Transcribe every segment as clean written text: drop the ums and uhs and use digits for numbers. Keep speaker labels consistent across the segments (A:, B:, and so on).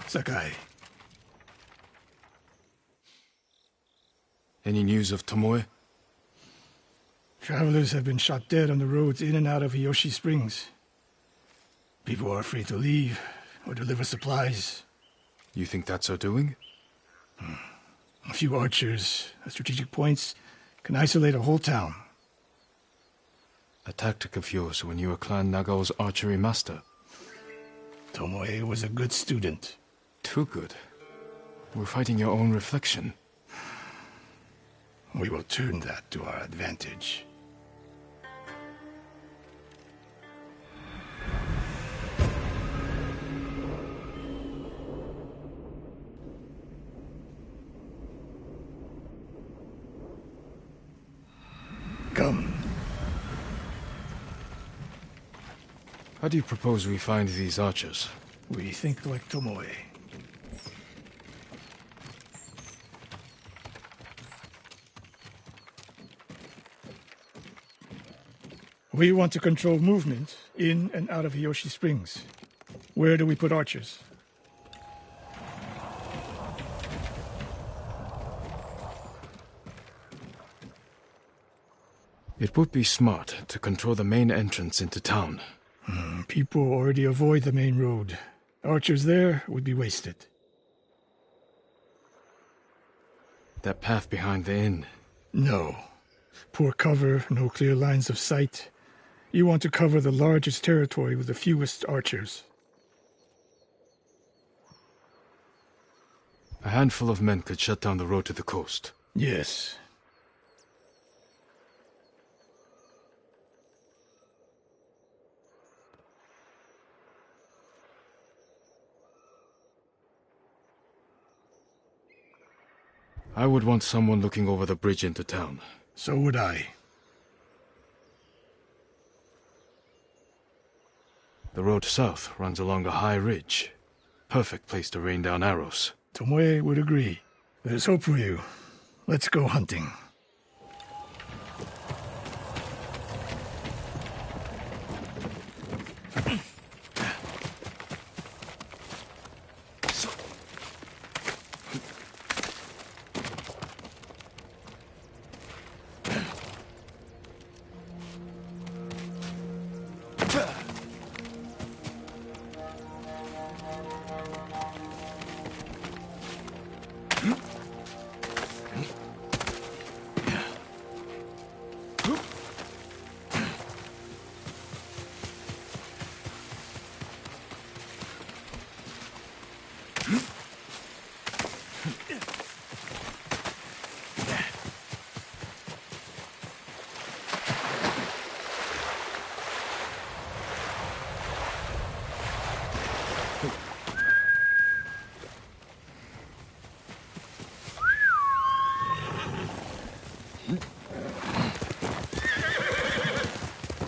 A: Sakai.
B: Any news of Tomoe?
A: Travelers have been shot dead on the roads in and out of Hiyoshi Springs. People are afraid to leave or deliver supplies.
B: You think that's her doing?
A: A few archers at strategic points can isolate a whole town.
B: A tactic of yours when you were Clan Nagao's archery master.
A: Tomoe was a good student.
B: Too good. We're fighting your own reflection.
A: We will turn that to our advantage. Come.
B: How do you propose we find these archers?
A: We think like Tomoe. We want to control movement in and out of Hiyoshi Springs. Where do we put archers?
B: It would be smart to control the main entrance into town.
A: People already avoid the main road. Archers there would be wasted.
B: That path behind the inn.
A: No. Poor cover, no clear lines of sight. You want to cover the largest territory with the fewest archers.
B: A handful of men could shut down the road to the coast.
A: Yes.
B: I would want someone looking over the bridge into town.
A: So would I.
B: The road south runs along a high ridge. Perfect place to rain down arrows.
A: Tomoe would agree. There's hope for you. Let's go hunting.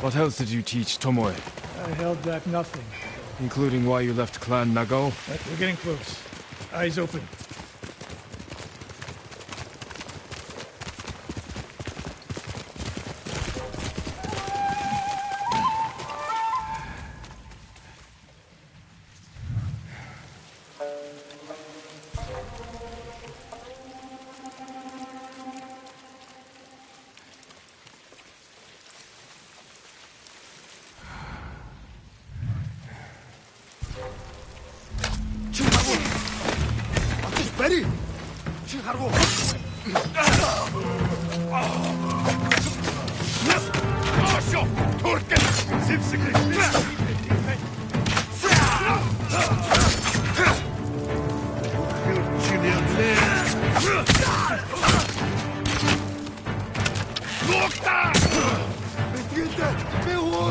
B: What else did you teach Tomoe?
A: I held back nothing.
B: Including why you left Clan Nagao?
A: We're getting close. Eyes open.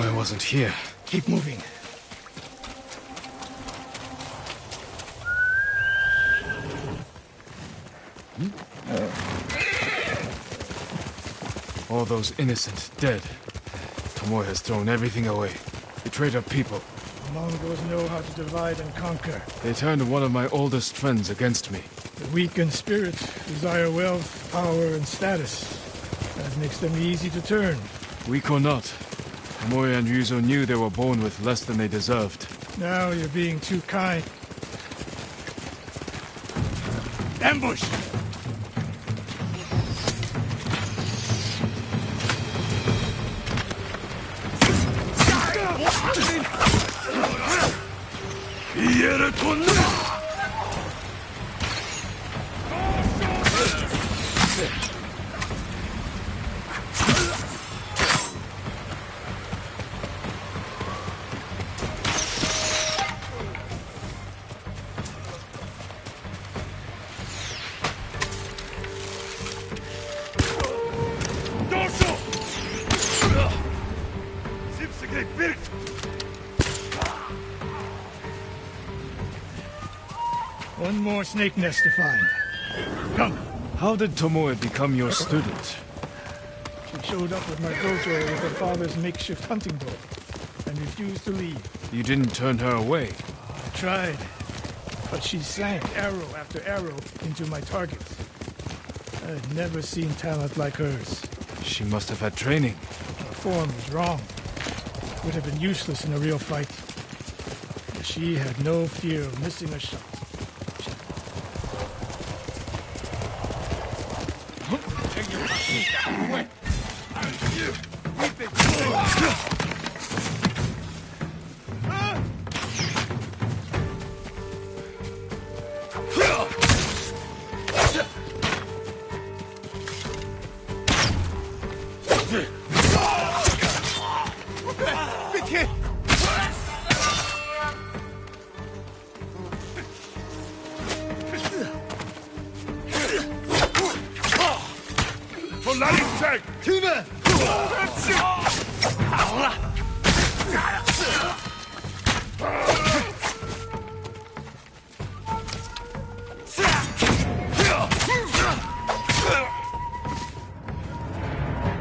B: I wasn't here.
A: Keep moving.
B: All those innocent dead. Tomoe has thrown everything away. Betrayed our people.
A: Mongols know how to divide and conquer.
B: They turned one of my oldest friends against me.
A: The weak in spirit desire wealth, power, and status. That makes them easy to turn.
B: Weak or not, Tomoe and Ryuzo knew they were born with less than they deserved.
A: Now you're being too kind. Ambush! One more snake nest to find. Come.
B: How did Tomoe become your student?
A: She showed up at my dojo with her father's makeshift hunting dog and refused to leave.
B: You didn't turn her away.
A: I tried, but she sank arrow after arrow into my targets. I'd never seen talent like hers.
B: She must have had training.
A: Her form was wrong. Would have been useless in a real fight. But she had no fear of missing a shot.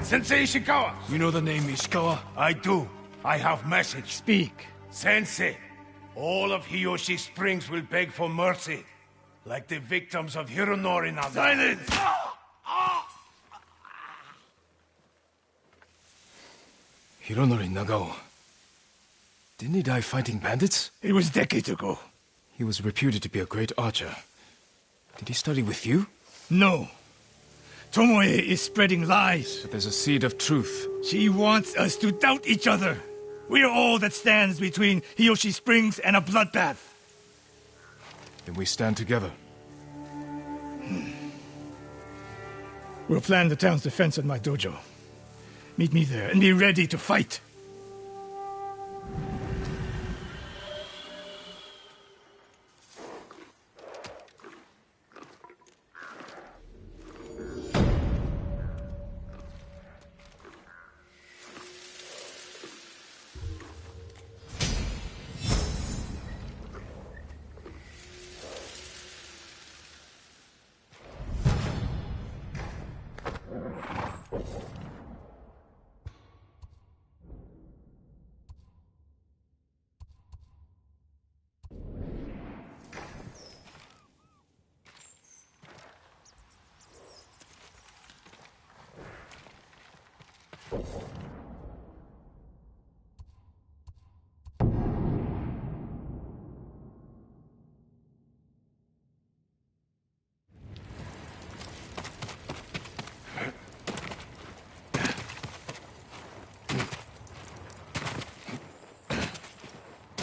C: Sensei Ishikawa!
B: You know the name Ishikawa?
C: I do. I have message.
A: Speak.
C: Sensei, all of Hiyoshi Springs will beg for mercy, like the victims of Hironori Naga. Silence!
B: Hironori Nagao. Didn't he die fighting bandits?
A: It was decades ago.
B: He was reputed to be a great archer. Did he study with you?
A: No. Tomoe is spreading lies.
B: But there's a seed of truth.
A: She wants us to doubt each other. We are all that stands between Hiyoshi Springs and a bloodbath.
B: Then we stand together.
A: We'll plan the town's defense at my dojo. Meet me there and be ready to fight.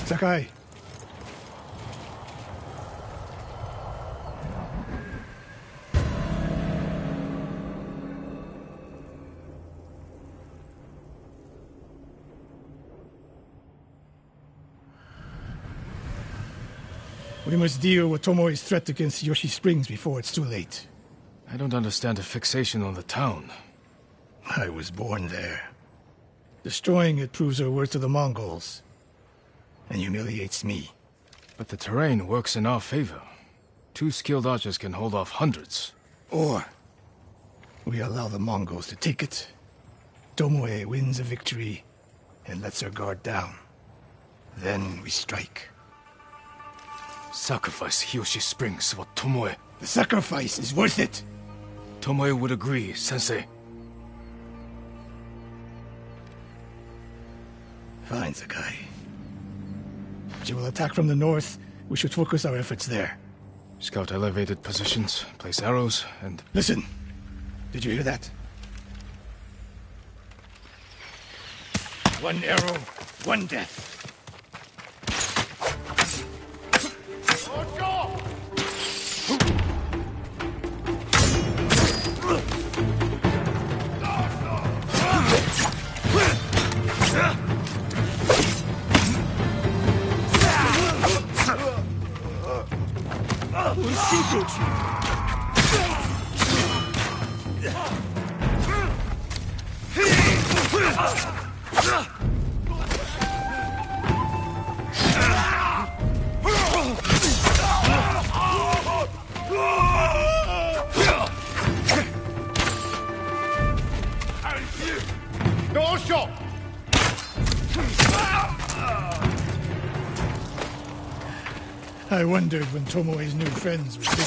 A: Sakai. We must deal with Tomoe's threat against Yoshi Springs before it's too late.
B: I don't understand a fixation on the town.
A: I was born there. Destroying it proves her worth to the Mongols. And humiliates me.
B: But the terrain works in our favor. 2 skilled archers can hold off hundreds.
A: Or we allow the Mongols to take it. Tomoe wins a victory and lets her guard down. Then we strike.
B: Sacrifice Hiyoshi Springs for Tomoe.
A: The sacrifice is worth it.
B: Tomoe would agree, Sensei.
A: Fine, Sakai. She will attack from the north. We should focus our efforts there.
B: Scout elevated positions, place arrows, and...
A: Listen. Did you hear that? One arrow, one death. I wondered when Tomoe's new friends were big.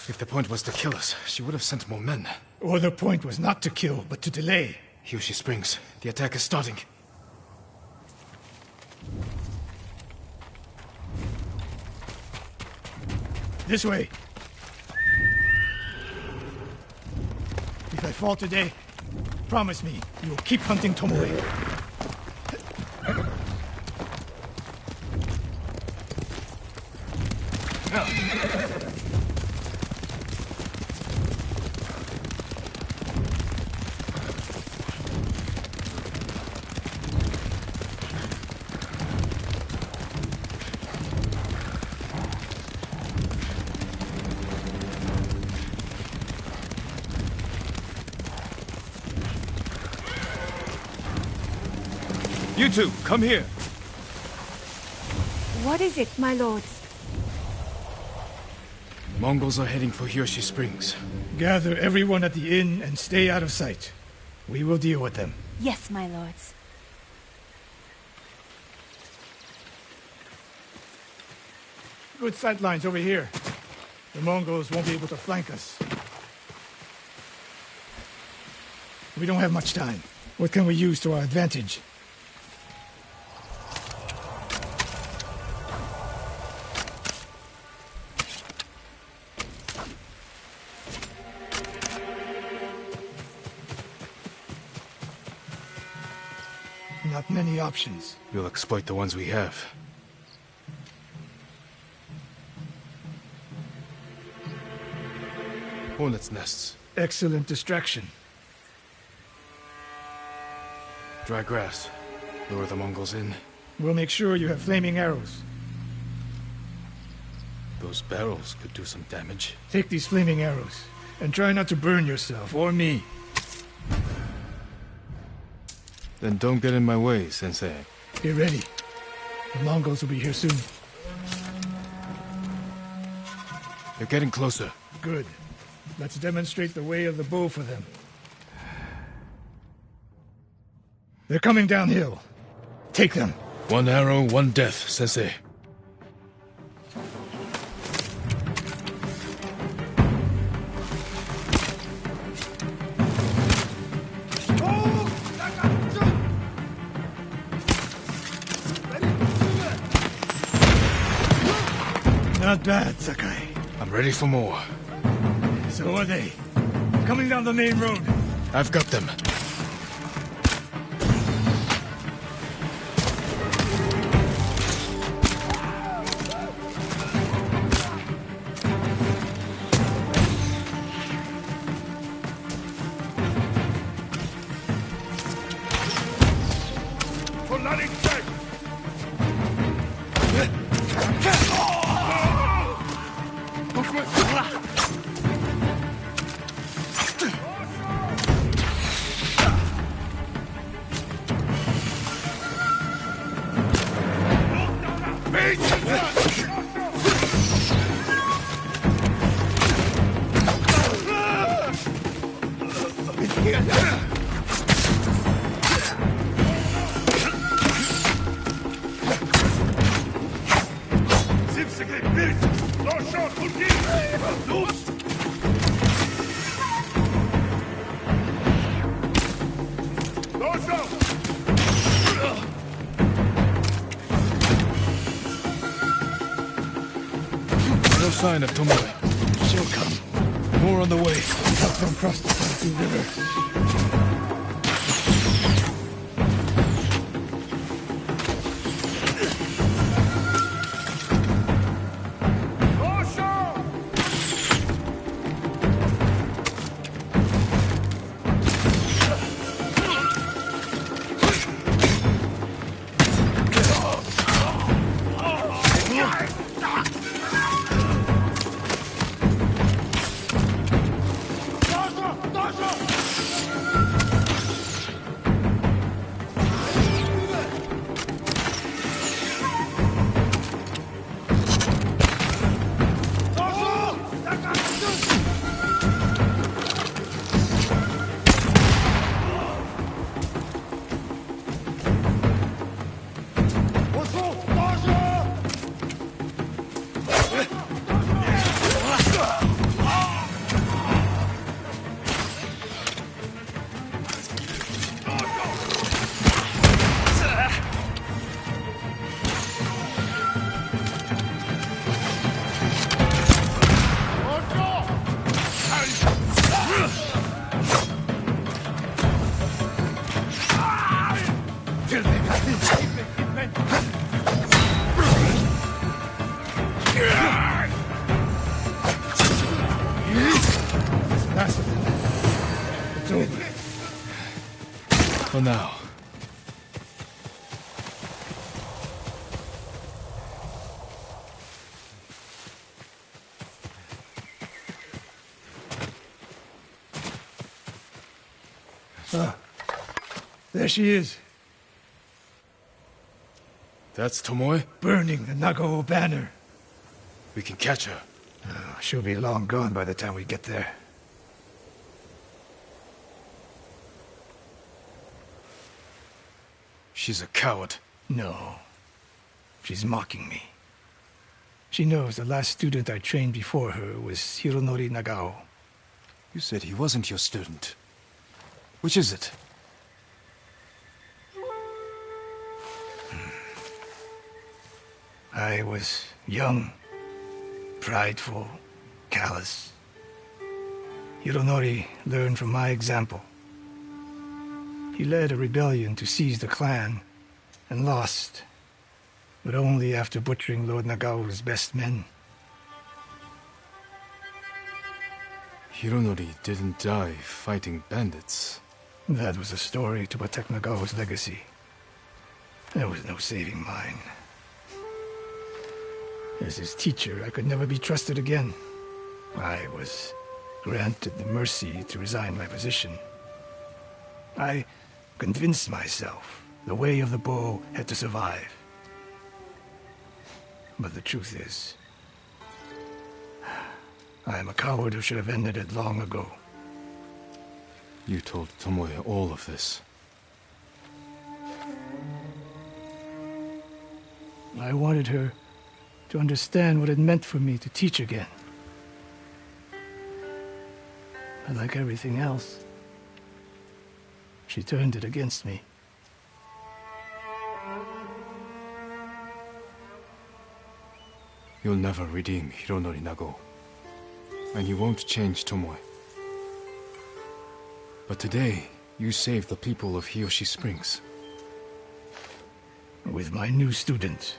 B: If the point was to kill us, she would have sent more men.
A: Or the point was not to kill, but to delay.
B: Hiyoshi Springs. The attack is starting.
A: This way. If I fall today, promise me you will keep hunting Tomoe.
B: You two, come here.
D: What is it, my lords?
B: Mongols are heading for Hiyoshi Springs.
A: Gather everyone at the inn and stay out of sight. We will deal with them.
D: Yes, my lords.
A: Good sight lines over here. The Mongols won't be able to flank us. We don't have much time. What can we use to our advantage? Not many options.
B: We'll exploit the ones we have. Hornets' nests.
A: Excellent distraction.
B: Dry grass. Lure the Mongols in.
A: We'll make sure you have flaming arrows.
B: Those barrels could do some damage.
A: Take these flaming arrows, and try not to burn yourself or me.
B: Then don't get in my way, Sensei.
A: Get ready. The Mongols will be here soon.
B: They're getting closer.
A: Good. Let's demonstrate the way of the bow for them. They're coming downhill. Take them.
B: One arrow, one death, Sensei.
A: Not bad, Sakai.
B: I'm ready for more.
A: So are they. Coming down the main road.
B: I've got them. sign of Tomoe.
A: She'll come.
B: More on the way.
A: Up from across the Sansu River. It's over.
B: For now.
A: There she is,
B: That's Tomoe?
A: burning the Nagao banner.
B: We can catch her.
A: Oh, she'll be long gone by the time we get there.
B: She's a coward.
A: No. She's mocking me. She knows the last student I trained before her was Hironori Nagao.
B: You said he wasn't your student. Which is it?
A: I was young, prideful, callous. Hironori learned from my example. He led a rebellion to seize the clan, and lost, but only after butchering Lord Nagao's best men.
B: Hironori didn't die fighting bandits.
A: That was a story to protect Nagao's legacy. There was no saving mine. As his teacher, I could never be trusted again. I was granted the mercy to resign my position. I convinced myself the way of the bow had to survive. But the truth is, I am a coward who should have ended it long ago.
B: You told Tomoe all of this.
A: I wanted her to understand what it meant for me to teach again. But like everything else, she turned it against me.
B: You'll never redeem Hironori Nagao. And you won't change Tomoe. But today, you saved the people of Hiyoshi Springs.
A: With my new student.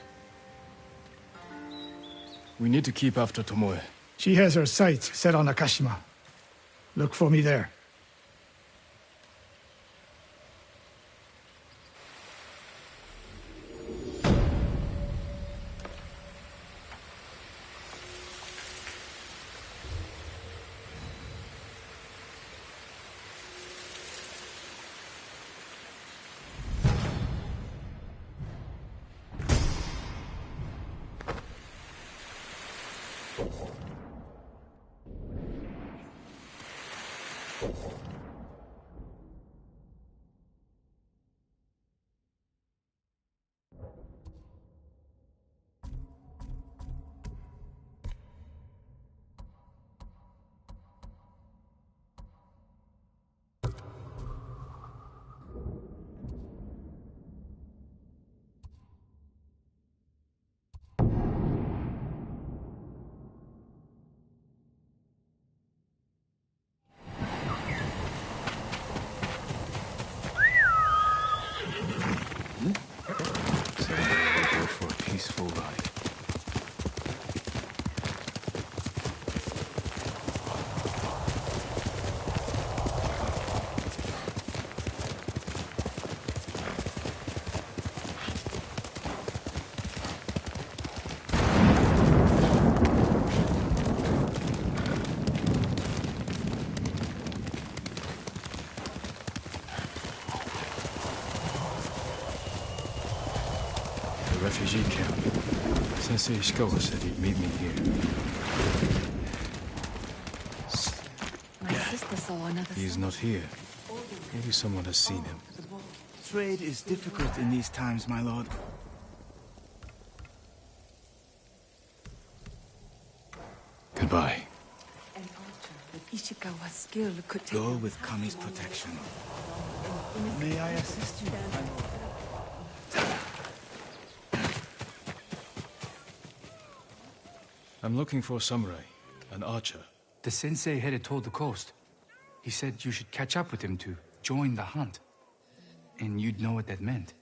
B: We need to keep after Tomoe.
A: She has her sights set on Akashima. Look for me there.
B: refugee camp. Sensei Ishikawa said he'd meet me here.
D: My sister saw another.
B: He is not here. Maybe someone has seen him.
E: Trade is difficult in these times, my lord.
B: Goodbye.
D: An archer with Ishikawa's skill could take.
E: Go with Kami's protection. May I assist you, my lord?
B: I'm looking for a samurai, an archer.
F: The sensei headed toward the coast. He said you should catch up with him to join the hunt. And you'd know what that meant.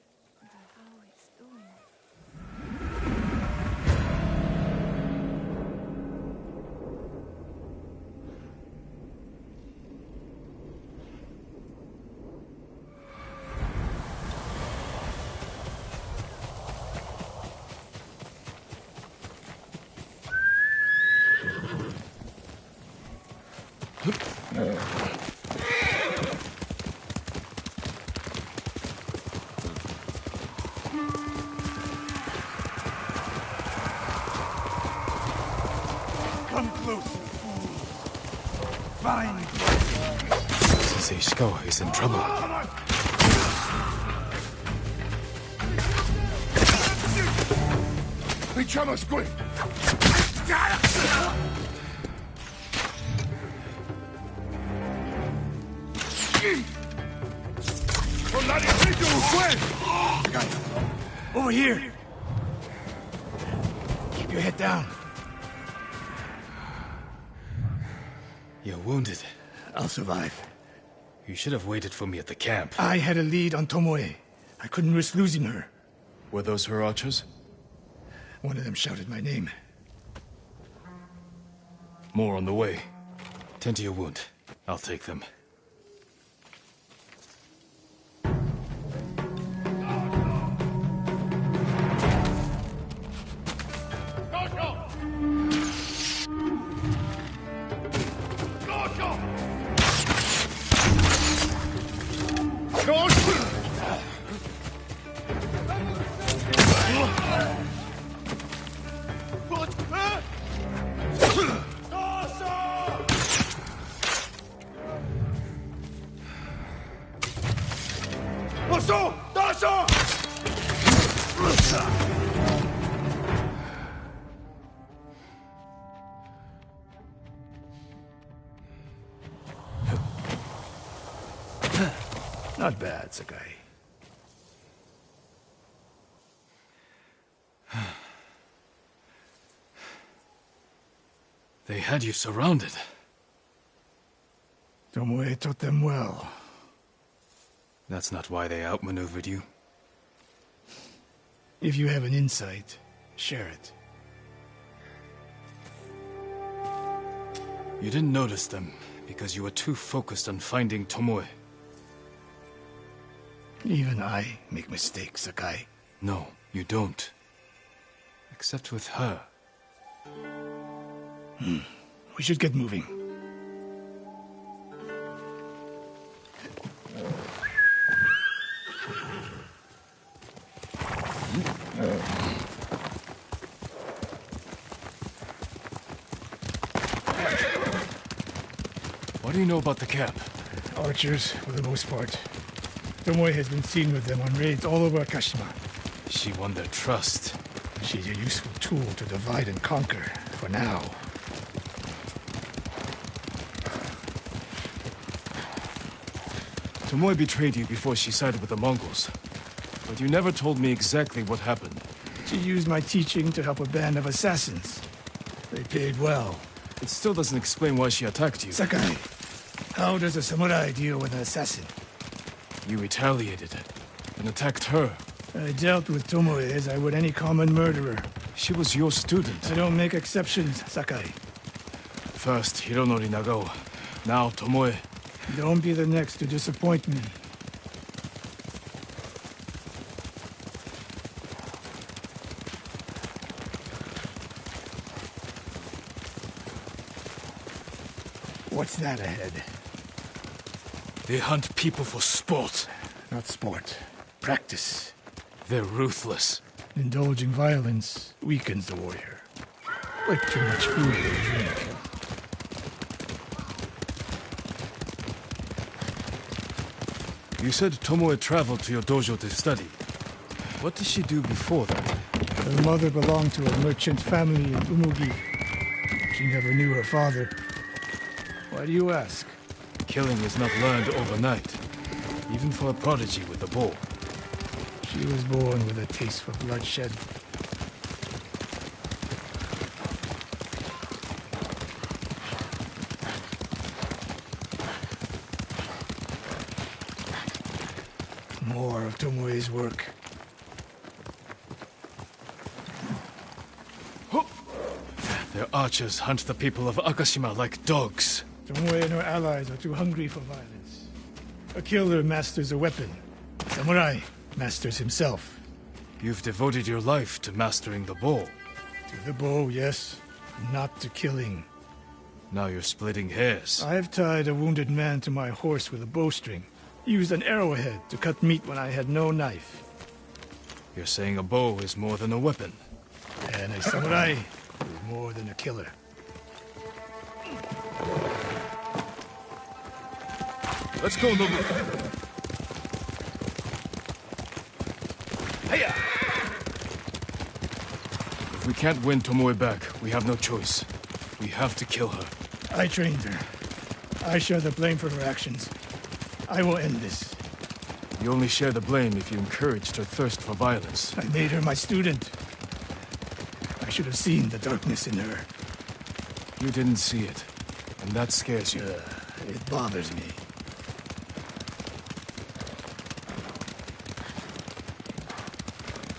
C: Come closer, fool. Fine.
B: Sensei Ishikawa is in trouble.
C: Come on. Echamos quick.
A: Over here! Keep your head down.
B: You're wounded.
A: I'll survive.
B: You should have waited for me at the camp.
A: I had a lead on Tomoe. I couldn't risk losing her.
B: Were those her archers?
A: One of them shouted my name.
B: More on the way. Tend to your wound. I'll take them.
A: Not bad, Sakai.
B: They had you surrounded.
A: Tomoe taught them well.
B: That's not why they outmaneuvered you.
A: If you have an insight, share it.
B: You didn't notice them because you were too focused on finding Tomoe.
A: Even I make mistakes, Sakai.
B: No, you don't. Except with her.
A: We should get moving.
B: What do you know about the camp?
A: Archers, for the most part. Tomoe has been seen with them on raids all over Kashima.
B: She won their trust.
A: She's a useful tool to divide and conquer, for now.
B: Tomoe betrayed you before she sided with the Mongols. But you never told me exactly what happened.
A: She used my teaching to help a band of assassins. They paid well.
B: It still doesn't explain why she attacked you.
A: Sakai, how does a samurai deal with an assassin?
B: You retaliated and attacked her.
A: I dealt with Tomoe as I would any common murderer.
B: She was your student.
A: I don't make exceptions, Sakai.
B: First Hironori Nagao, now Tomoe.
A: Don't be the next to disappoint me. What's that ahead?
B: They hunt people for sport.
A: Not sport. Practice.
B: They're ruthless.
A: Indulging violence weakens the warrior, like too much food or drink.
B: You said Tomoe traveled to your dojo to study. What did she do before that?
A: Her mother belonged to a merchant family in Umugi. She never knew her father. Why do you ask?
B: Killing is not learned overnight, even for a prodigy with a bow.
A: She was born with a taste for bloodshed. More of Tomoe's work.
B: Their archers hunt the people of Akashima like dogs.
A: Tomoe and her allies are too hungry for violence. A killer masters a weapon. Samurai masters himself.
B: You've devoted your life to mastering the bow.
A: To the bow, yes. Not to killing.
B: Now you're splitting hairs.
A: I've tied a wounded man to my horse with a bowstring. Used an arrowhead to cut meat when I had no knife.
B: You're saying a bow is more than a weapon.
A: And a samurai is more than a killer.
B: Let's go, Nobu.
A: Hiya!
B: If we can't win Tomoe back, we have no choice. We have to kill her.
A: I trained her. I share the blame for her actions. I will end this.
B: You only share the blame if you encouraged her thirst for violence.
A: I made her my student. I should have seen the darkness in her.
B: You didn't see it, and that scares you.
A: It bothers me.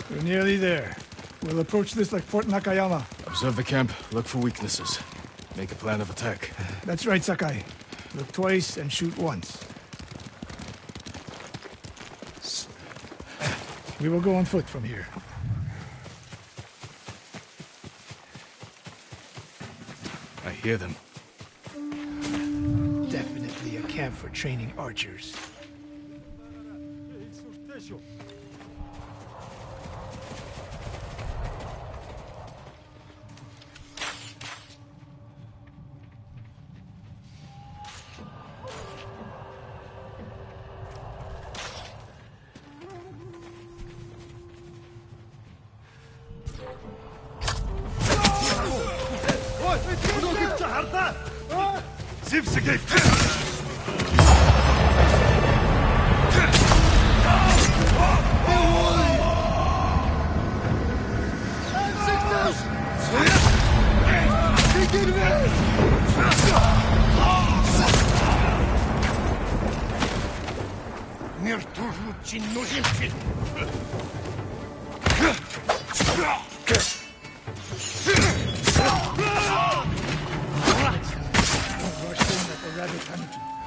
A: We're nearly there. We'll approach this like Fort Nakayama.
B: Observe the camp, look for weaknesses. Make a plan of attack.
A: That's right, Sakai. Look twice and shoot once. We will go on foot from here.
B: I hear them.
A: Definitely a camp for training archers.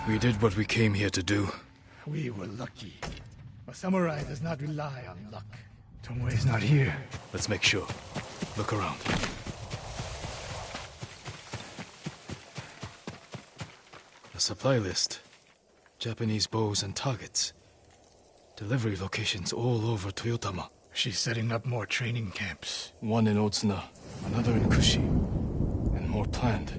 B: We did what we came here to do.
A: We were lucky. A samurai does not rely on luck. Tomoe is not here.
B: Let's make sure. Look around. A supply list. Japanese bows and targets. Delivery locations all over Toyotama.
A: She's setting up more training camps.
B: One in Otsuna, another in Kushi, and more planned.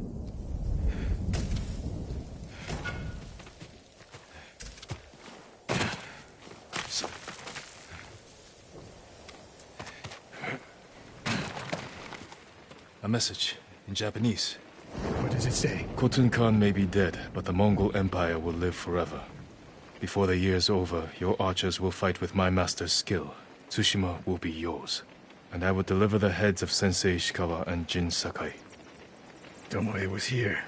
B: A message in Japanese.
A: What does it say?
B: Khotun Khan may be dead, but the Mongol Empire will live forever. Before the year's over, your archers will fight with my master's skill. Tsushima will be yours. And I will deliver the heads of Sensei Ishikawa and Jin Sakai.
A: Tomoe was here.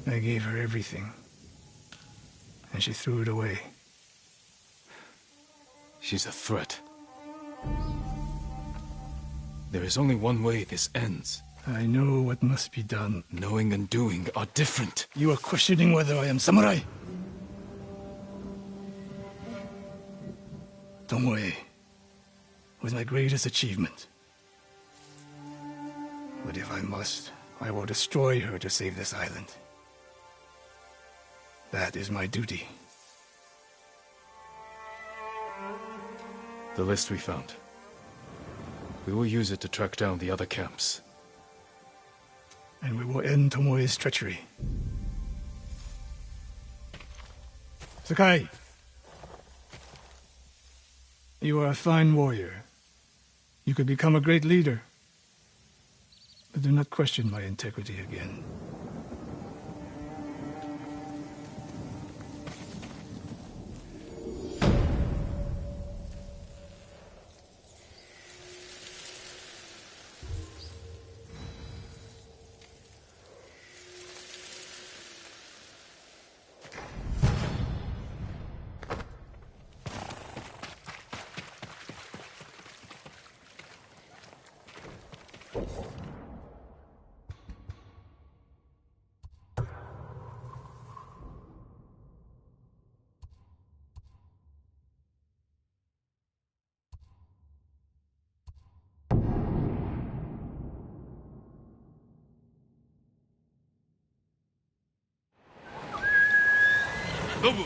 A: I gave her everything. And she threw it away.
B: She's a threat. There is only one way this ends.
A: I know what must be done.
B: Knowing and doing are different.
A: You are questioning whether I am samurai. Tomoe was my greatest achievement. But if I must, I will destroy her to save this island. That is my duty.
B: The list we found. We will use it to track down the other camps.
A: And we will end Tomoe's treachery. Sakai! You are a fine warrior. You could become a great leader. But do not question my integrity again.
B: Nobu!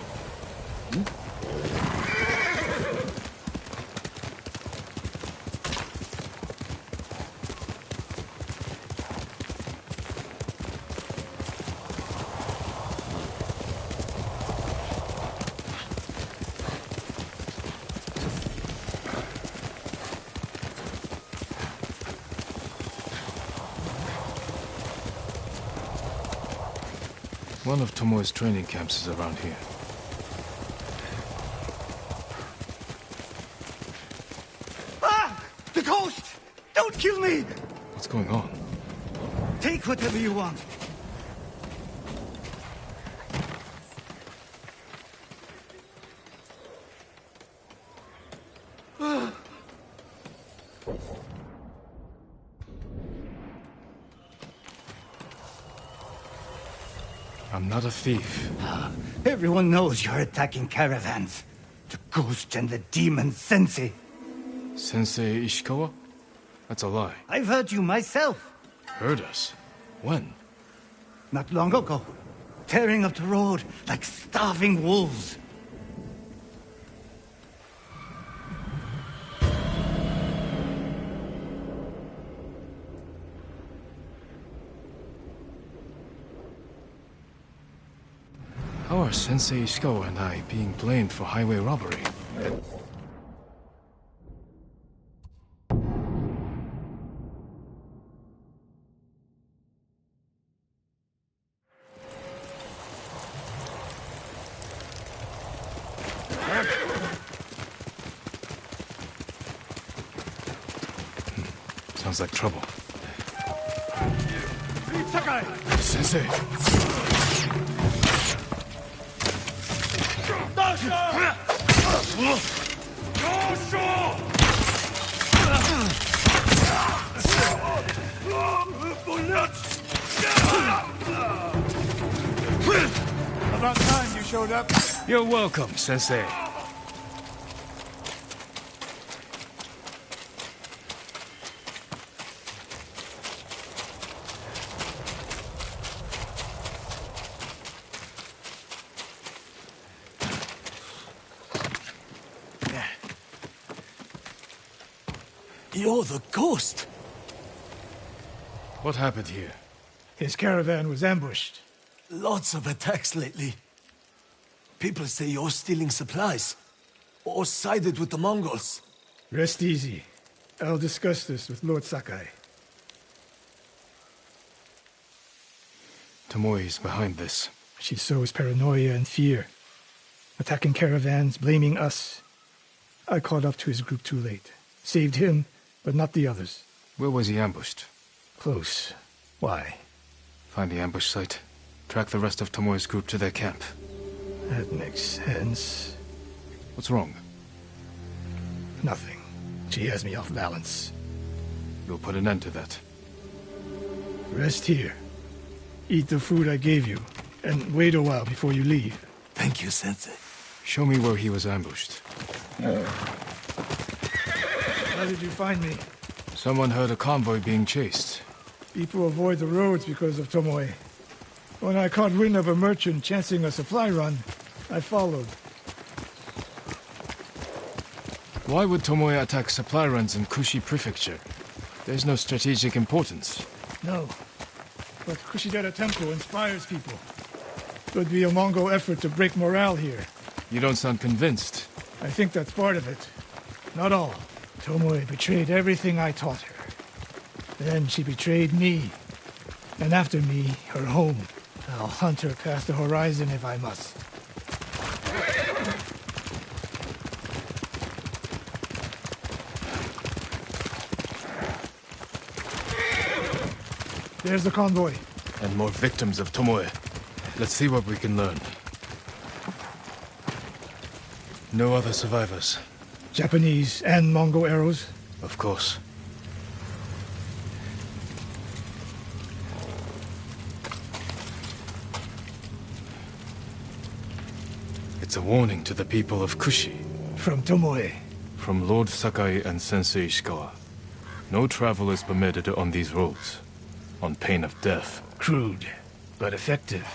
B: One of Tomoe's training camps is around here.
E: Ah! The ghost! Don't kill me!
B: What's going on?
E: Take whatever you want.
B: I'm not a thief.
E: Everyone knows you're attacking caravans. The ghost and the demon Sensei.
B: Sensei Ishikawa? That's a lie.
E: I've heard you myself.
B: Heard us? When?
E: Not long ago. Tearing up the road like starving wolves.
B: How are Sensei Ishikawa and I being blamed for highway robbery? Sounds like trouble.
A: Sakai!
B: Sensei!
A: About time you showed up.
B: You're welcome, Sensei.
E: You're the ghost.
B: What happened here?
A: His caravan was ambushed.
E: Lots of attacks lately. People say you're stealing supplies. Or sided with the Mongols.
A: Rest easy. I'll discuss this with Lord Sakai.
B: Tomoe is behind this.
A: She sows paranoia and fear. Attacking caravans, blaming us. I caught up to his group too late. Saved him, but not the others.
B: Where was he ambushed?
A: Close. Why?
B: Find the ambush site. Track the rest of Tomoe's group to their camp.
A: That makes sense.
B: What's wrong?
A: Nothing. She has me off balance.
B: You'll put an end to that.
A: Rest here. Eat the food I gave you, and wait a while before you leave.
E: Thank you, Sensei.
B: Show me where he was ambushed.
A: How did you find me?
B: Someone heard a convoy being chased.
A: People avoid the roads because of Tomoe. When I caught wind of a merchant chancing a supply run, I followed.
B: Why would Tomoe attack supply runs in Kushi Prefecture? There's no strategic importance.
A: No. But Kushidera Temple inspires people. Could be a Mongol effort to break morale here.
B: You don't sound convinced.
A: I think that's part of it. Not all. Tomoe betrayed everything I taught her. Then she betrayed me. And after me, her home. I'll hunt her past the horizon if I must. There's the convoy.
B: And more victims of Tomoe. Let's see what we can learn. No other survivors.
A: Japanese and Mongol arrows?
B: Of course. It's a warning to the people of Kushi.
A: From Tomoe.
B: From Lord Sakai and Sensei Ishikawa. No travel is permitted on these roads, on pain of death.
A: Crude, but effective.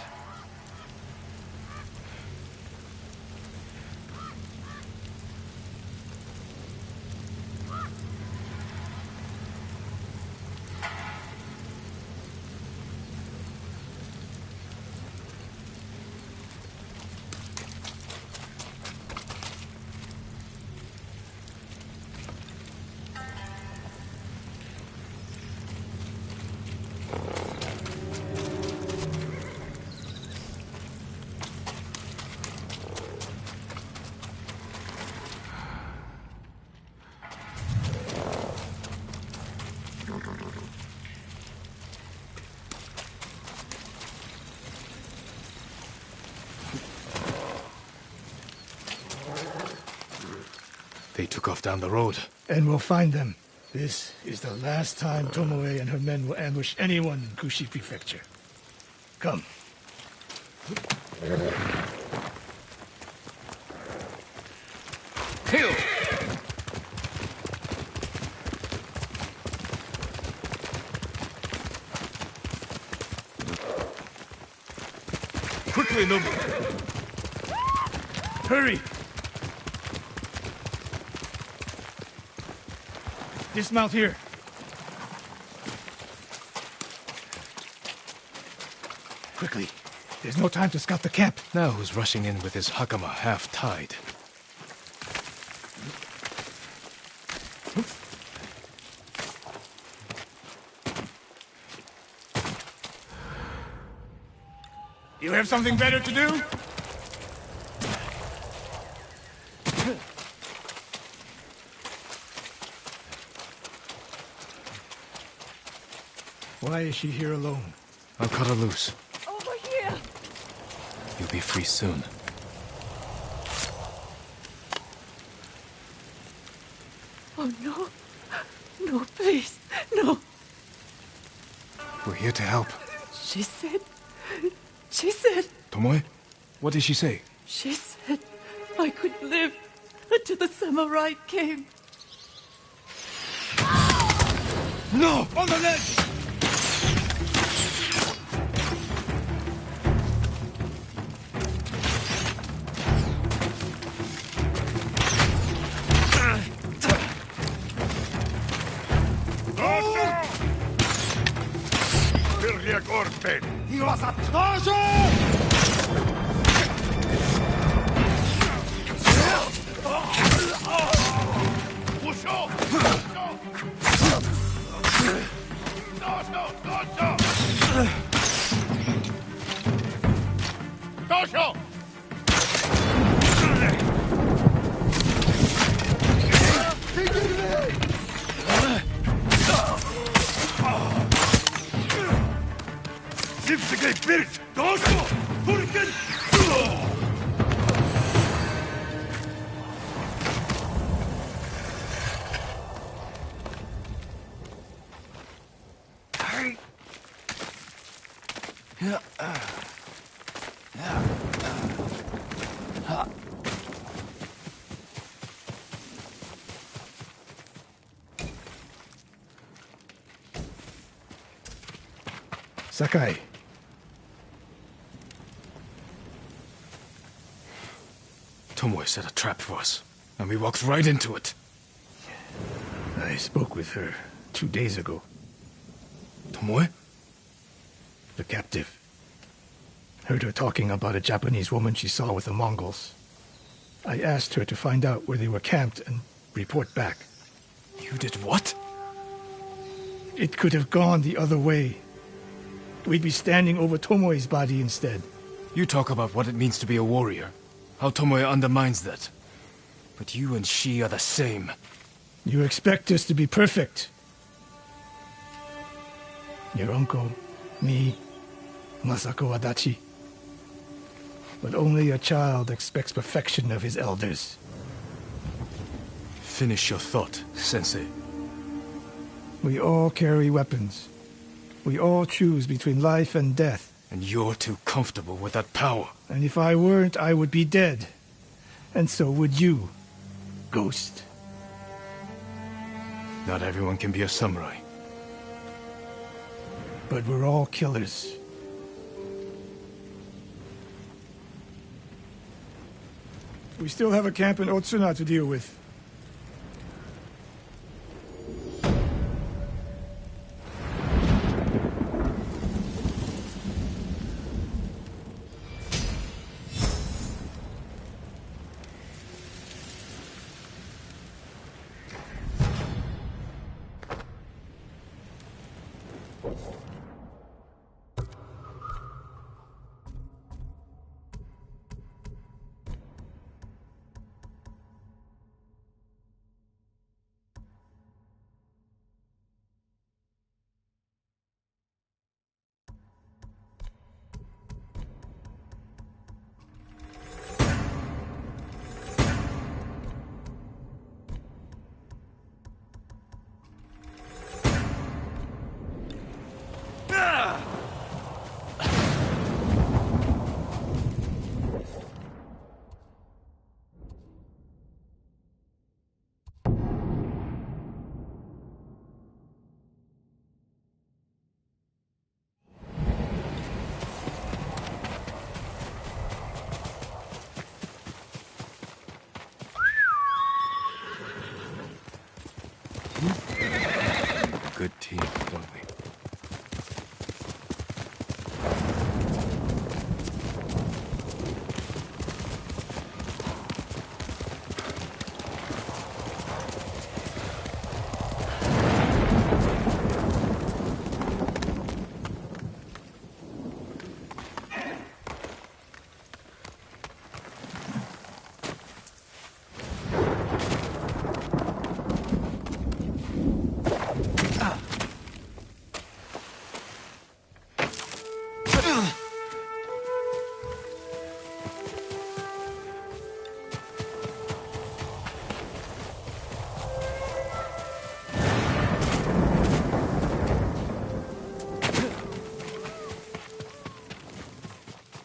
B: They took off down the road.
A: And we'll find them. This is the last time Tomoe and her men will ambush anyone in Kushi Prefecture. Come.
B: Kill! Quickly, Nobu!
A: Hurry! Dismount here. Quickly. There's no time to scout the camp.
B: Now who's rushing in with his hakama half-tied?
A: You have something better to do? Why is she here alone?
B: I'll cut her loose.
D: Over here!
B: You'll be free soon.
D: Oh, no. No, please. No.
B: We're here to help.
D: She said...
B: Tomoe? What did she say?
D: She said I could live until the samurai came.
A: No! On the ledge!
C: Corte!
A: Sakai.
B: Tomoe set a trap for us, and we walked right into it.
A: I spoke with her 2 days ago.
B: Tomoe?
A: The captive. Heard her talking about a Japanese woman she saw with the Mongols. I asked her to find out where they were camped and report back.
E: You did what?
A: It could have gone the other way. We'd be standing over Tomoe's body instead.
B: You talk about what it means to be a warrior. How Tomoe undermines that. But you and she are the same.
A: You expect us to be perfect. Your uncle, me, Masako Adachi. But only a child expects perfection of his elders.
B: Finish your thought, Sensei.
A: We all carry weapons. We all choose between life and death.
B: And you're too comfortable with that power.
A: And if I weren't, I would be dead. And so would you, Ghost.
B: Not everyone can be a samurai.
A: But we're all killers. We still have a camp in Otsuna to deal with.
B: Good team, don't we?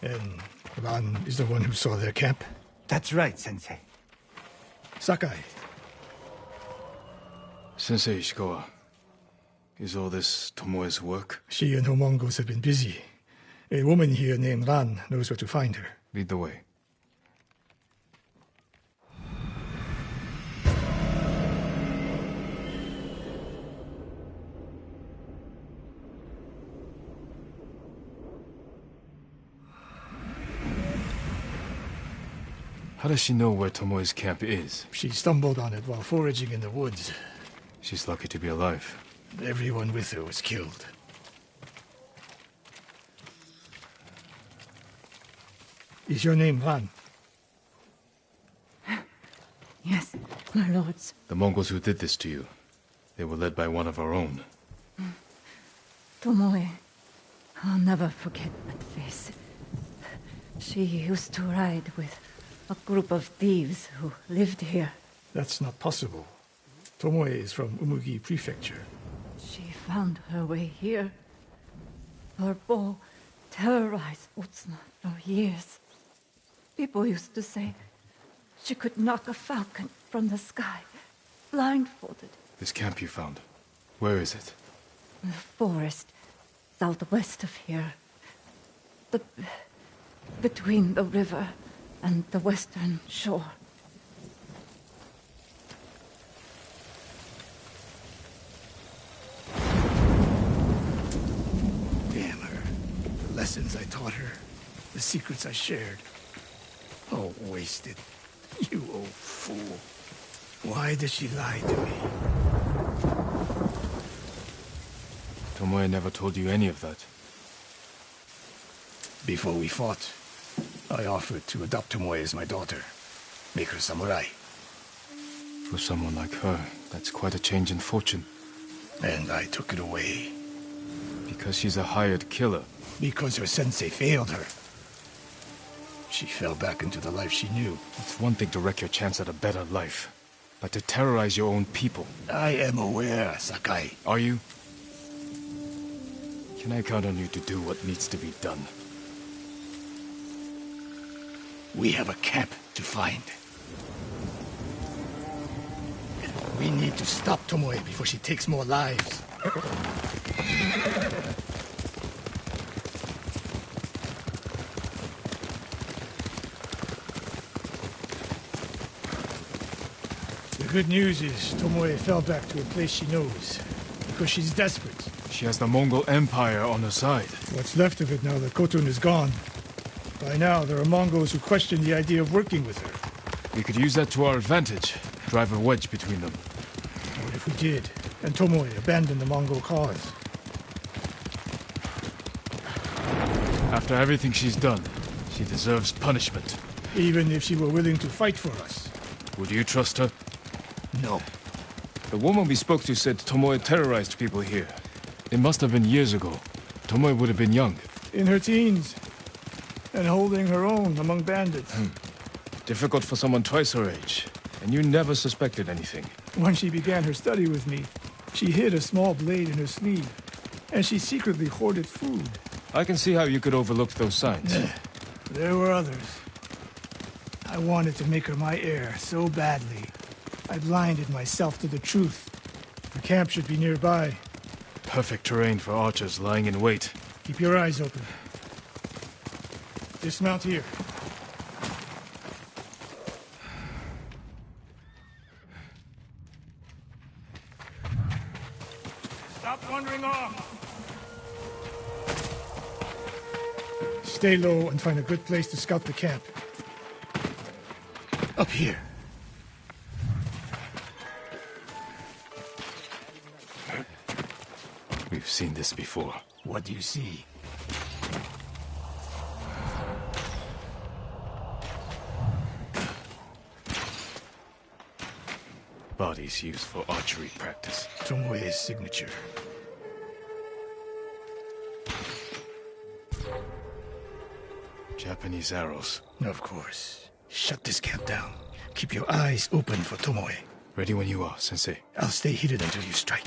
A: And Ran is the one who saw their camp?
G: That's right, Sensei.
A: Sakai.
B: Sensei Ishikawa, is all this Tomoe's work?
A: She and her Mongols have been busy. A woman here named Ran knows where to find her.
B: Lead the way. How does she know where Tomoe's camp is?
A: She stumbled on it while foraging in the woods.
B: She's lucky to be alive.
A: Everyone with her was killed. Is your name Ran?
D: Yes, my lords.
B: The Mongols who did this to you, they were led by one of our own.
D: Tomoe. I'll never forget that face. She used to ride with a group of thieves who lived here.
A: That's not possible. Tomoe is from Umugi Prefecture.
D: She found her way here. Her bow terrorized Otsuna for years. People used to say she could knock a falcon from the sky, blindfolded.
B: This camp you found, where is it?
D: In the forest, southwest of here. Between the river and the western shore.
A: lessons I taught her, the secrets I shared. Oh, wasted. You old fool. Why did she lie to me?
B: Tomoe never told you any of that.
A: Before we fought, I offered to adopt Tomoe as my daughter. Make her samurai.
B: For someone like her, that's quite a change in fortune.
A: And I took it away.
B: Because she's a hired killer.
A: Because her sensei failed her. She fell back into the life she knew.
B: It's one thing to wreck your chance at a better life, but to terrorize your own people.
A: I am aware, Sakai.
B: Are you? Can I count on you to do what needs to be done?
A: We have a camp to find. We need to stop Tomoe before she takes more lives. The good news is Tomoe fell back to a place she knows, because she's desperate.
B: She has the Mongol Empire on her side.
A: What's left of it now that Khotun is gone? By now, there are Mongols who question the idea of working with her.
B: We could use that to our advantage. Drive a wedge between them.
A: What if we did, and Tomoe abandoned the Mongol cause?
B: After everything she's done, she deserves punishment.
A: Even if she were willing to fight for us?
B: Would you trust her?
A: No.
B: The woman we spoke to said Tomoe terrorized people here. It must have been years ago. Tomoe would have been young.
A: In her teens. And holding her own among bandits.
B: Difficult for someone twice her age. And you never suspected anything.
A: When she began her study with me, she hid a small blade in her sleeve. And she secretly hoarded food.
B: I can see how you could overlook those signs.
A: There were others. I wanted to make her my heir so badly. I blinded myself to the truth. The camp should be nearby.
B: Perfect terrain for archers lying in wait.
A: Keep your eyes open. Dismount here.
C: Stop wandering off!
A: Stay low and find a good place to scout the camp. Up here.
B: We've seen this before.
A: What do you see?
B: Bodies used for archery practice.
A: Tomoe's signature.
B: Japanese arrows.
A: Of course. Shut this camp down. Keep your eyes open for Tomoe.
B: Ready when you are, Sensei.
A: I'll stay hidden until you strike.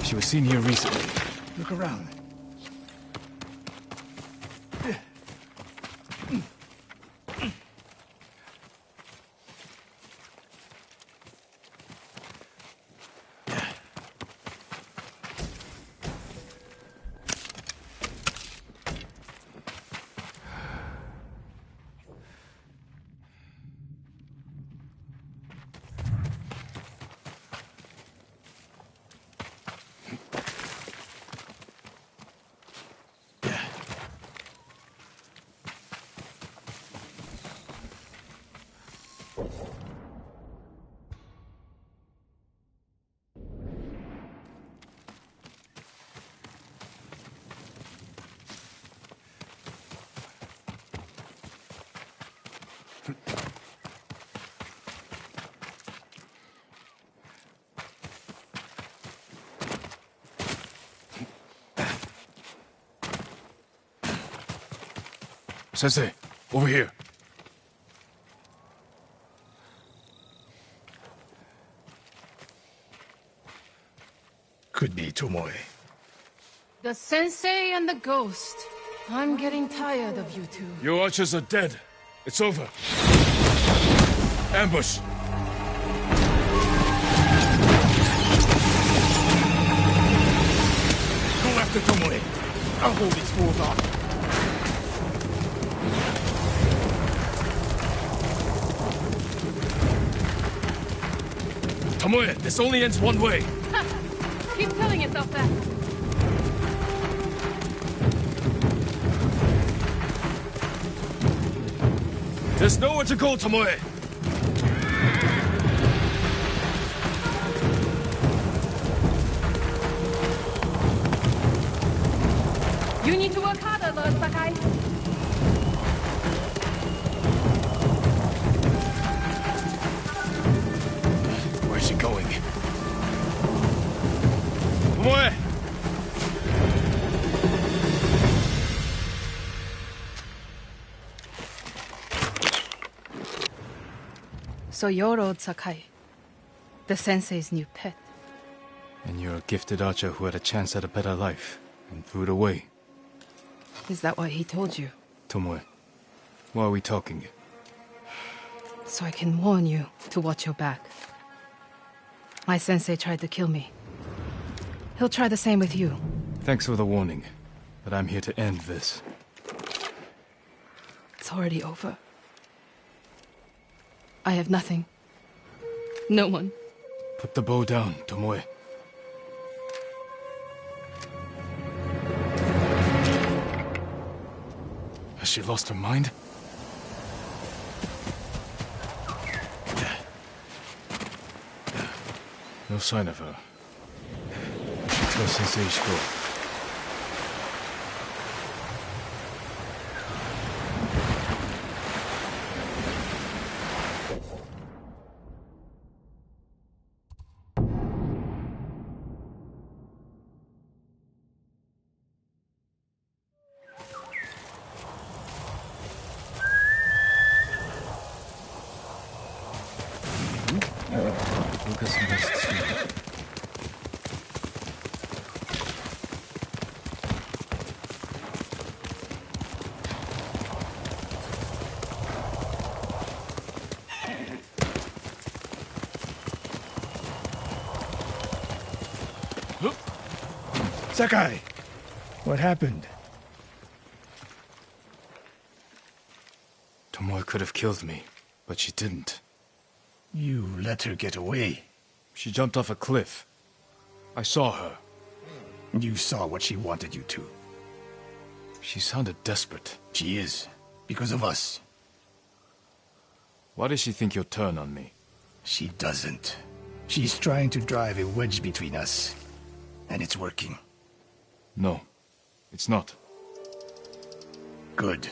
B: She was seen here recently.
A: Look around.
B: Sensei, over here.
A: Could be Tomoe.
G: The sensei and the ghost. I'm getting tired of you two.
B: Your archers are dead. It's over. Ambush!
A: Go after Tomoe. I'll hold these fools off.
B: Tomoe, this only ends one way.
G: Keep telling yourself that.
B: There's nowhere to go, Tomoe.
G: You need to work harder, Lord Sakai.
B: Where's she going? Tomoe!
G: So you're Lord Sakai, the sensei's new pet.
B: And you're a gifted archer who had a chance at a better life, and threw it away.
G: Is that what he told you?
B: Tomoe, why are we talking?
G: So I can warn you to watch your back. My sensei tried to kill me. He'll try the same with you.
B: Thanks for the warning, but I'm here to end this.
G: It's already over. I have nothing. No one.
B: Put the bow down, Tomoe. Has she lost her mind? No sign of her. Tell Sensei Ishiko. Lucas invests soon.
A: Sakai! What happened?
B: Tomoe could have killed me, but she didn't.
A: You let her get away.
B: She jumped off a cliff. I saw her.
A: You saw what she wanted you to.
B: She sounded desperate.
A: She is. Because of us.
B: Why does she think you'll turn on me?
A: She doesn't. She's trying to drive a wedge between us. And it's working.
B: No, it's not.
A: Good.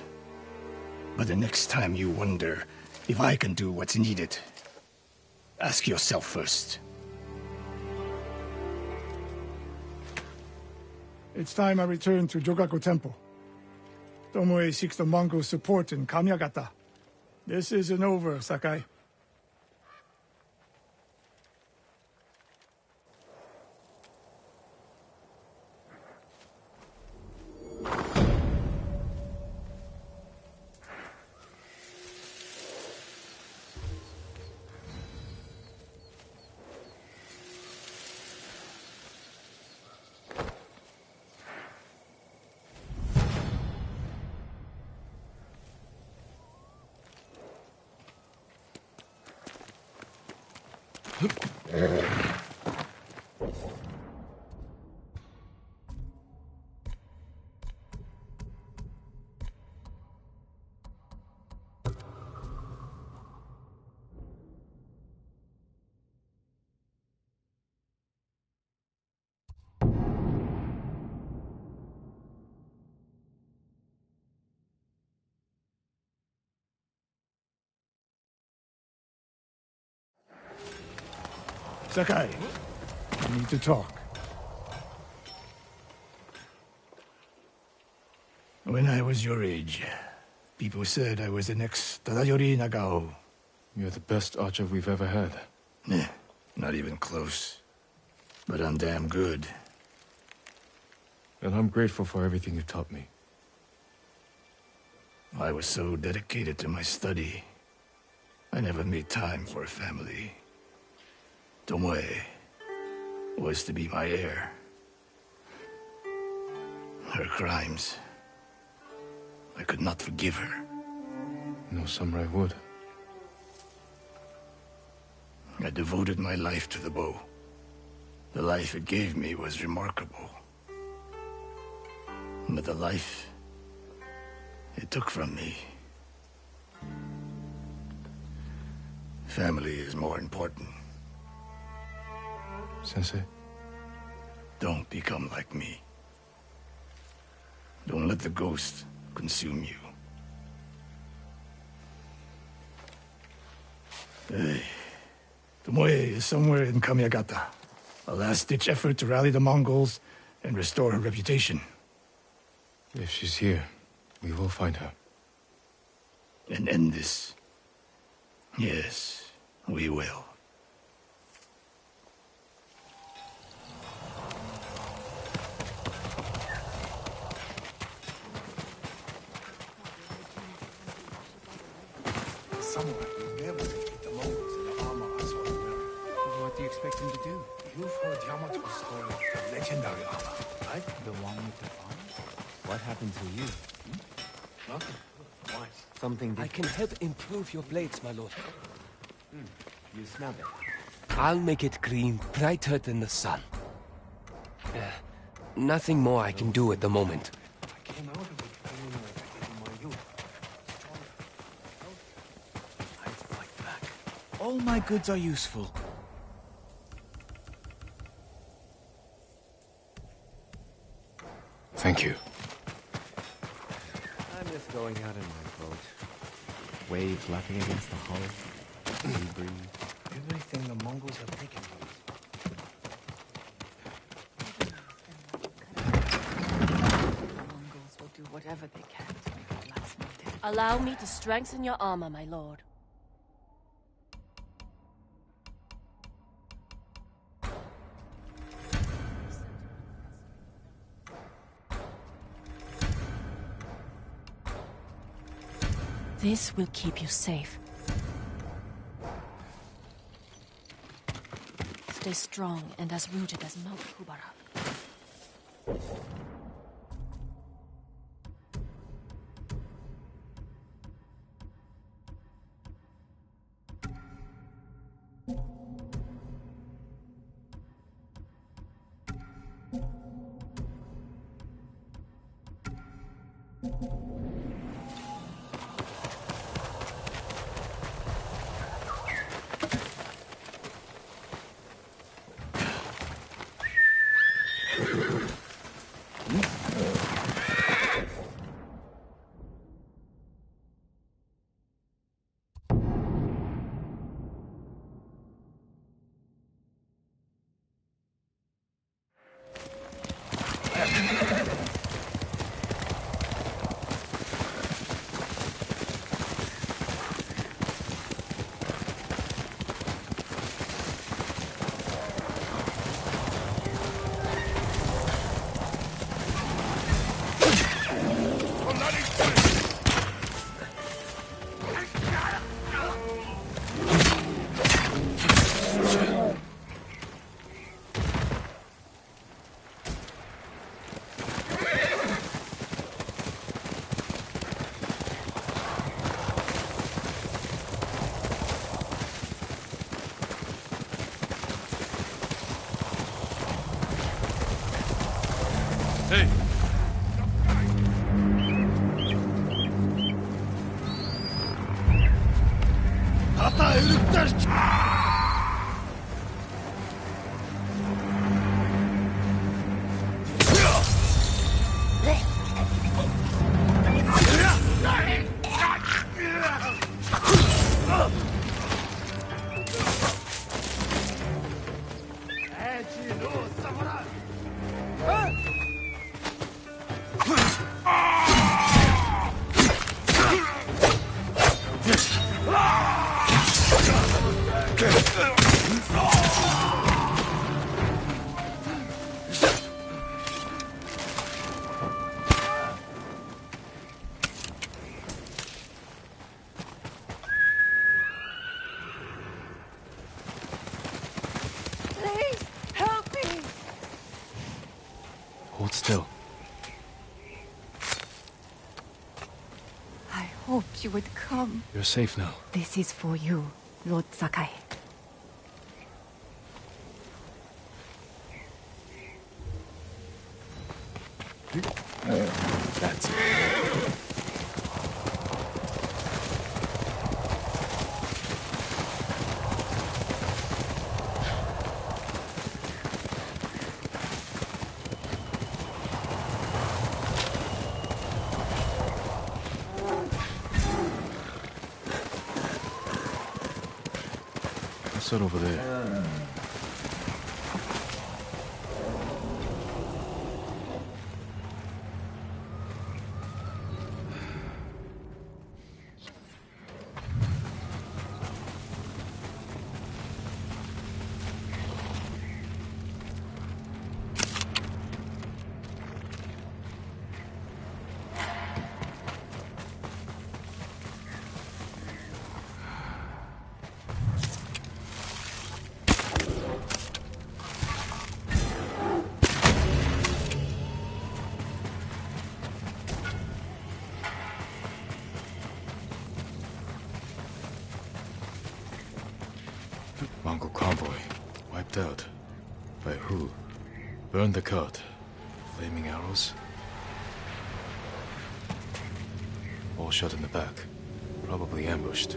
A: But the next time you wonder if I can do what's needed, ask yourself first.
H: It's time I return to Jogaku Temple. Tomoe seeks the Mongol support in Kamiagata. This isn't over, Sakai. Sakai, we need to talk.
A: When I was your age, people said I was the next Tadayori Nagao.
B: You're the best archer we've ever had.
A: Not even close. but I'm damn good.
B: And I'm grateful for everything you taught me.
A: I was so dedicated to my study, I never made time for a family. Tomoe was to be my heir. Her crimes, I could not forgive her.
B: No samurai would.
A: I devoted my life to the bow. The life it gave me was remarkable. But the life it took from me... Family is more important.
B: Sensei?
A: Don't become like me. Don't let the ghost consume you. Hey. Tomoe is somewhere in Kamiagata. A last-ditch effort to rally the Mongols and restore her reputation.
B: If she's here, we will find her.
A: And end this. Yes, we will.
E: Samurai will never defeat the Mongols in the armor I saw him wearing.
F: What do you expect him to do?
E: You've heard Yamato's story of the legendary armor, right?
F: The one with the fire? What happened to you?
E: Nothing. Why?
F: Something
I: I can help improve your blades, my lord.
F: You smell it.
I: I'll make it green, brighter than the sun. Nothing more I can do at the moment.
E: I came out of it feeling like I did in my youth. Stronger. I'd fight back.
I: All my goods are useful.
B: Thank you.
J: I'm just going out in my boat. Waves lapping against the hull. Sea breeze.
E: Everything the Mongols have taken from us.
D: The Mongols will do whatever they can to make our lives more difficult.
K: Allow me to strengthen your armor, my lord. This will keep you safe. Stay strong and as rooted as Mount Kubara.
B: Hey! Hold still.
D: I hoped you would come.
B: You're safe now.
D: This is for you, Lord Sakai.
B: That's it. What's that over there? Mongol convoy. Wiped out. By who? Burned the cart. Flaming arrows? All shot in the back. Probably ambushed.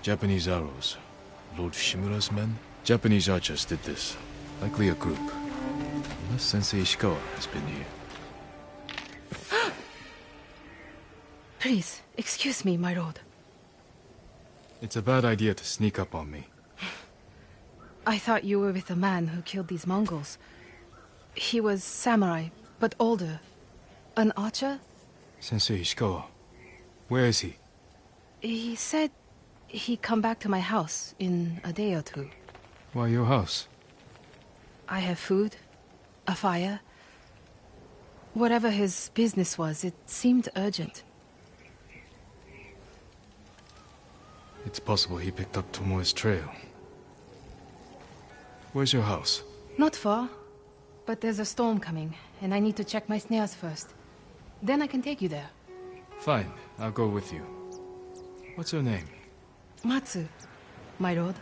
B: Japanese arrows. Lord Shimura's men? Japanese archers did this. Likely a group. Unless Sensei Ishikawa has been here.
G: Please, excuse me, my lord.
B: It's a bad idea to sneak up on me.
G: I thought you were with the man who killed these Mongols. He was samurai, but older. An archer?
B: Sensei Ishikawa. Where is he?
G: He said he'd come back to my house in a day or two.
B: Why your house?
G: I have food, a fire. Whatever his business was, it seemed urgent.
B: It's possible he picked up Tomoe's trail. Where's your house?
G: Not far, but there's a storm coming, and I need to check my snares first. Then I can take you there.
B: Fine, I'll go with you. What's your name?
G: Matsu, my lord.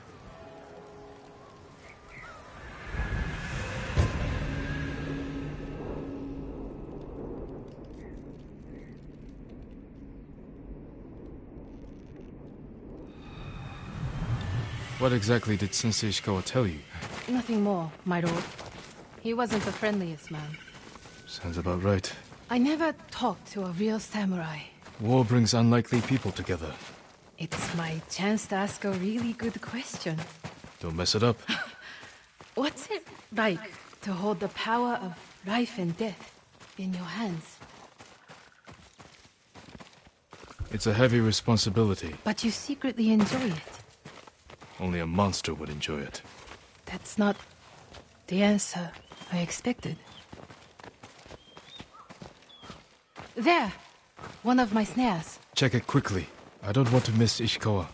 B: What exactly did Sensei Ishikawa tell you?
G: Nothing more, my lord. He wasn't the friendliest man.
B: Sounds about right.
G: I never talked to a real samurai.
B: War brings unlikely people together.
G: It's my chance to ask a really good question.
B: Don't mess it up.
G: What's it like to hold the power of life and death in your hands?
B: It's a heavy responsibility.
G: But you secretly enjoy it.
B: Only a monster would enjoy it.
G: That's not the answer I expected. There! One of my snares.
B: Check it quickly. I don't want to miss Ishikawa.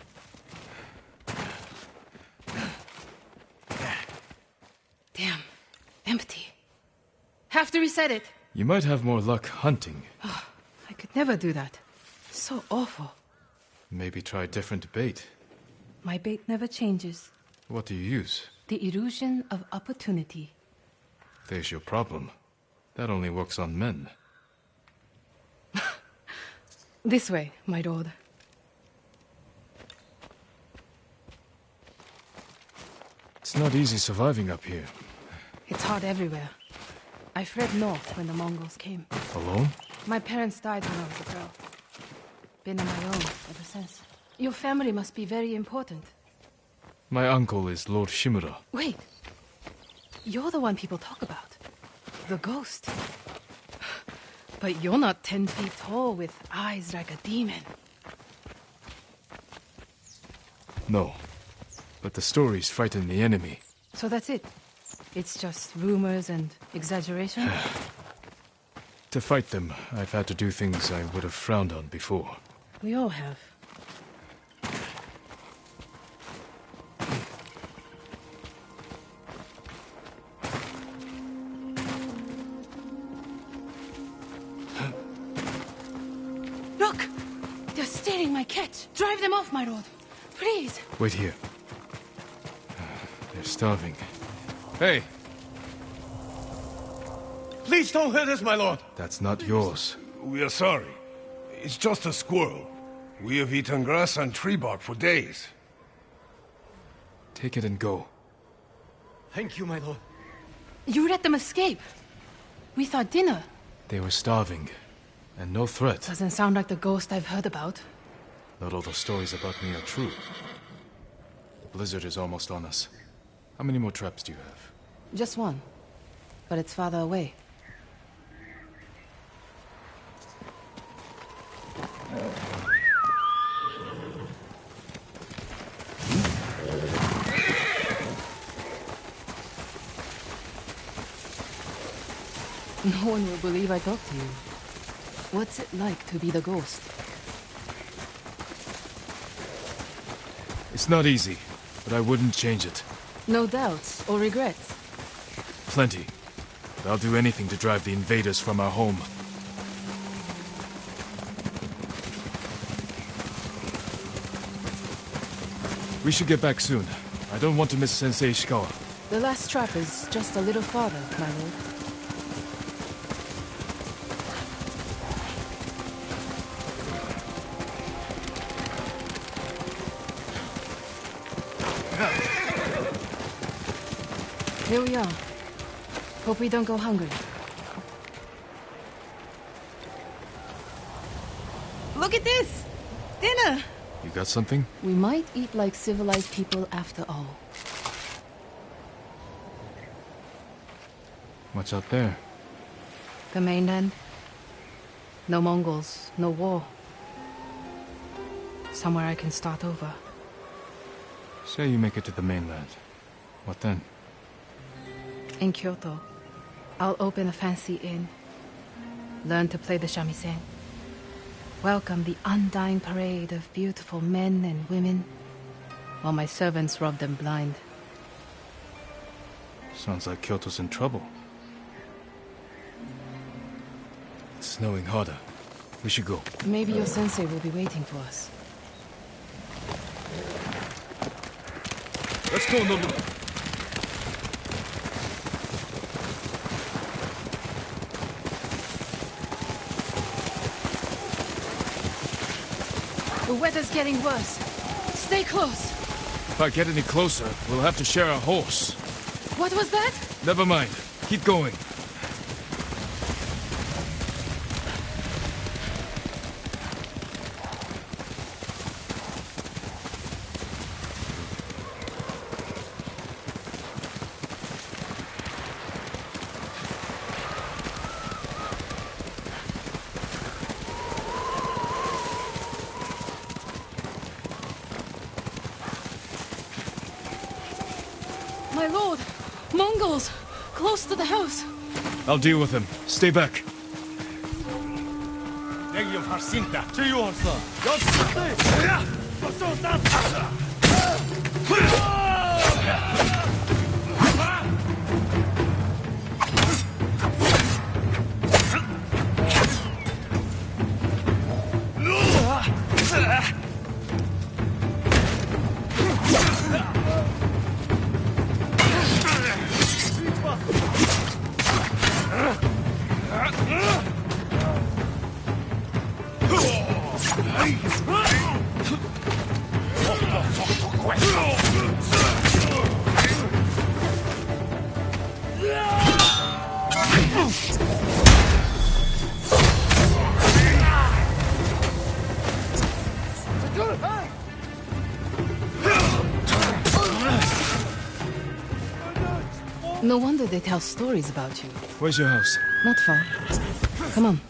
G: Damn. Empty. Have to reset it.
B: You might have more luck hunting.
G: Oh, I could never do that. So awful.
B: Maybe try different bait.
G: My bait never changes.
B: What do you use?
G: The illusion of opportunity.
B: There's your problem. That only works on men.
G: This way, my lord.
B: It's not easy surviving up here.
G: It's hard everywhere. I fled north when the Mongols came.
B: Alone?
G: My parents died when I was a girl. Been on my own ever since. Your family must be very important.
B: My uncle is Lord Shimura.
G: Wait. You're the one people talk about. The ghost. But you're not 10 feet tall with eyes like a demon.
B: No. But the stories frighten the enemy.
G: So that's it? It's just rumors and exaggeration?
B: To fight them, I've had to do things I would have frowned on before.
G: We all have. Look! They're stealing my catch! Drive them off, my lord! Please!
B: Wait here. They're starving. Hey!
C: Please don't hurt us, my lord!
B: That's not yours.
C: We are sorry. It's just a squirrel. We have eaten grass and tree bark for days.
B: Take it and go.
E: Thank you, my lord.
G: You let them escape! We thought dinner.
B: They were starving. And no threat.
G: Doesn't sound like the ghost I've heard about.
B: Not all the stories about me are true. The blizzard is almost on us. How many more traps do you have?
G: Just one. But it's farther away. No one will believe I talked to you. What's it like to be the ghost?
B: It's not easy, but I wouldn't change it.
G: No doubts or regrets.
B: Plenty. But I'll do anything to drive the invaders from our home. We should get back soon. I don't want to miss Sensei Ishikawa.
G: The last trap is just a little farther, my lord. Here we are. Hope we don't go hungry. Look at this! Dinner!
B: You got something?
G: We might eat like civilized people after all.
B: What's out there?
G: The mainland. No Mongols, no war. Somewhere I can start over.
B: Say you make it to the mainland. What then?
G: In Kyoto, I'll open a fancy inn. Learn to play the shamisen. Welcome the undying parade of beautiful men and women, while my servants rob them blind.
B: Sounds like Kyoto's in trouble. It's snowing harder. We should go.
G: Maybe your sensei will be waiting for us.
B: Let's go, Nobu.
G: The weather's getting worse. Stay close.
B: If I get any closer, we'll have to share a horse.
G: What was that?
B: Never mind. Keep going.
G: My lord! Mongols! Close to the house!
B: I'll deal with them. Stay back.
G: No wonder they tell stories about you.
B: Where's your house?
G: Not far. Come on.